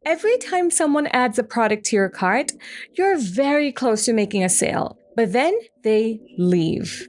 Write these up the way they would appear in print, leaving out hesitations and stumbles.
Every time someone adds a product to your cart, you're very close to making a sale, but then they leave.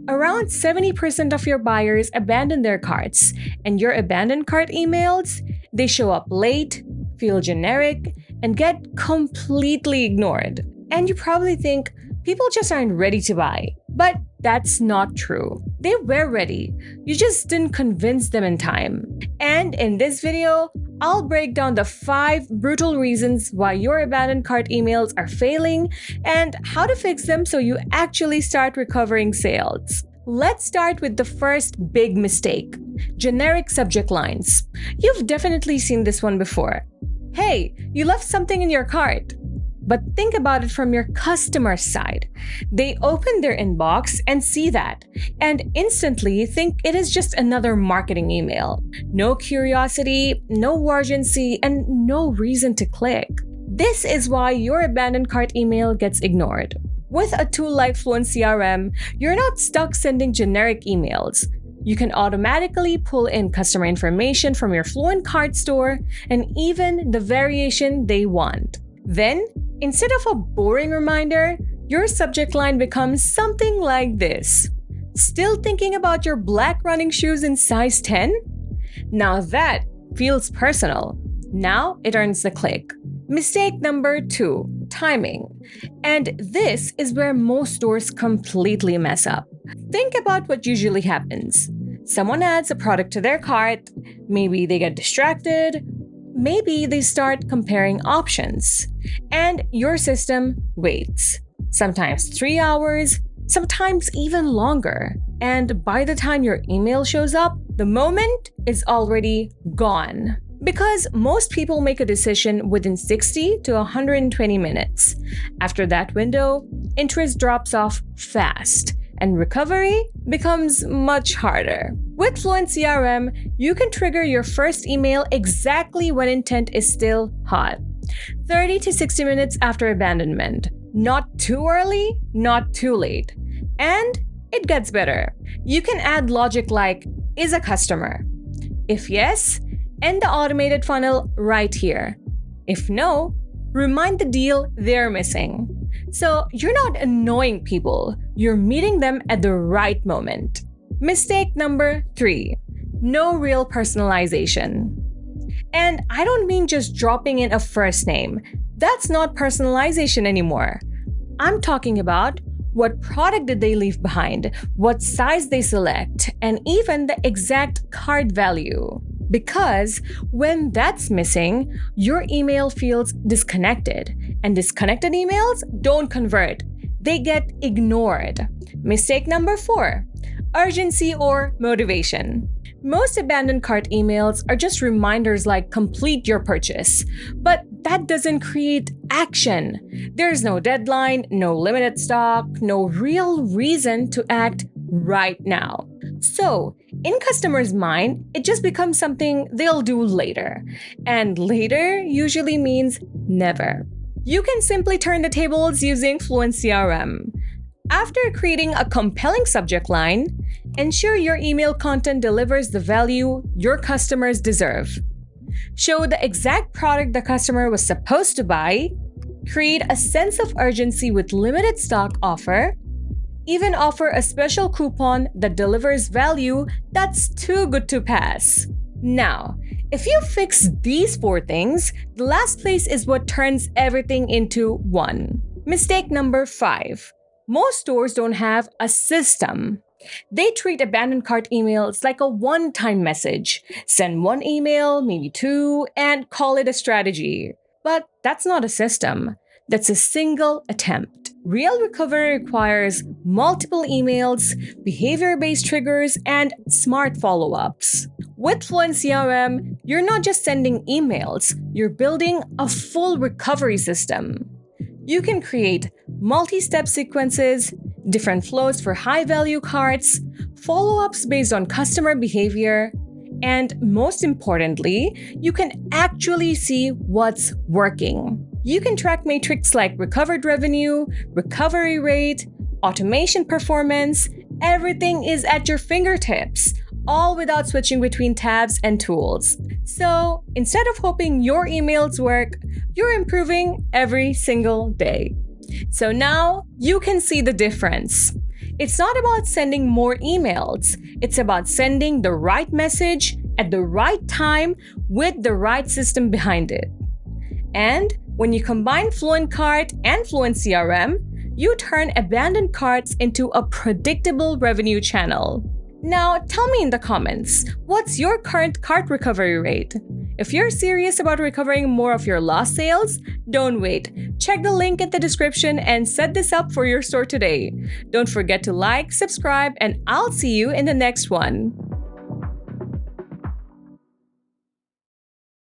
Around 70% of your buyers abandon their carts, and your abandoned cart emails, they show up late, feel generic, and get completely ignored. And you probably think people just aren't ready to buy. But that's not true. They were ready. You just didn't convince them in time. And in this video, I'll break down the 5 brutal reasons why your abandoned cart emails are failing and how to fix them so you actually start recovering sales. Let's start with the first big mistake: generic subject lines. You've definitely seen this one before. Hey, you left something in your cart. But think about it from your customer side. They open their inbox and see that, and instantly think it is just another marketing email. No curiosity, no urgency, and no reason to click. This is why your abandoned cart email gets ignored. With a tool like FluentCRM, you're not stuck sending generic emails. You can automatically pull in customer information from your FluentCart store and even the variation they want. Then, instead of a boring reminder, your subject line becomes something like this: still thinking about your black running shoes in size 10? Now that feels personal. Now it earns the click. Mistake number 2, timing. And this is where most stores completely mess up. Think about what usually happens. Someone adds a product to their cart, maybe they get distracted, maybe they start comparing options, and your system waits. Sometimes 3 hours, sometimes even longer. And by the time your email shows up, the moment is already gone. Because most people make a decision within 60 to 120 minutes. After that window, interest drops off fast, and recovery becomes much harder. With FluentCRM, you can trigger your first email exactly when intent is still hot. 30 to 60 minutes after abandonment. Not too early, not too late. And it gets better. You can add logic like, is a customer? If yes, end the automated funnel right here. If no, remind the deal they're missing. So you're not annoying people, you're meeting them at the right moment. Mistake number 3, no real personalization. And I don't mean just dropping in a first name. That's not personalization anymore. I'm talking about what product did they leave behind, what size they select, and even the exact cart value. Because when that's missing, your email feels disconnected, and disconnected emails don't convert. They get ignored. Mistake number 4, urgency or motivation. Most abandoned cart emails are just reminders like complete your purchase, but that doesn't create action. There's no deadline, no limited stock, no real reason to act right now. So, in customers' mind, it just becomes something they'll do later. And later usually means never. You can simply turn the tables using FluentCRM. After creating a compelling subject line, ensure your email content delivers the value your customers deserve. Show the exact product the customer was supposed to buy. Create a sense of urgency with limited stock offer. Even offer a special coupon that delivers value that's too good to pass. Now, if you fix these 4 things, the last place is what turns everything into one. Mistake number 5. Most stores don't have a system. They treat abandoned cart emails like a one-time message. Send 1 email, maybe 2, and call it a strategy. But that's not a system. That's a single attempt. Real recovery requires multiple emails, behavior-based triggers, and smart follow-ups. With FluentCRM, you're not just sending emails, you're building a full recovery system. You can create multi-step sequences, different flows for high-value carts, follow-ups based on customer behavior, and most importantly, you can actually see what's working. You can track metrics like recovered revenue, recovery rate, automation performance. Everything is at your fingertips, all without switching between tabs and tools. So instead of hoping your emails work, you're improving every single day. So now you can see the difference. It's not about sending more emails. It's about sending the right message at the right time with the right system behind it. And when you combine FluentCart and FluentCRM, you turn abandoned carts into a predictable revenue channel. Now, tell me in the comments, what's your current cart recovery rate? If you're serious about recovering more of your lost sales, don't wait. Check the link in the description and set this up for your store today. Don't forget to like, subscribe, and I'll see you in the next one.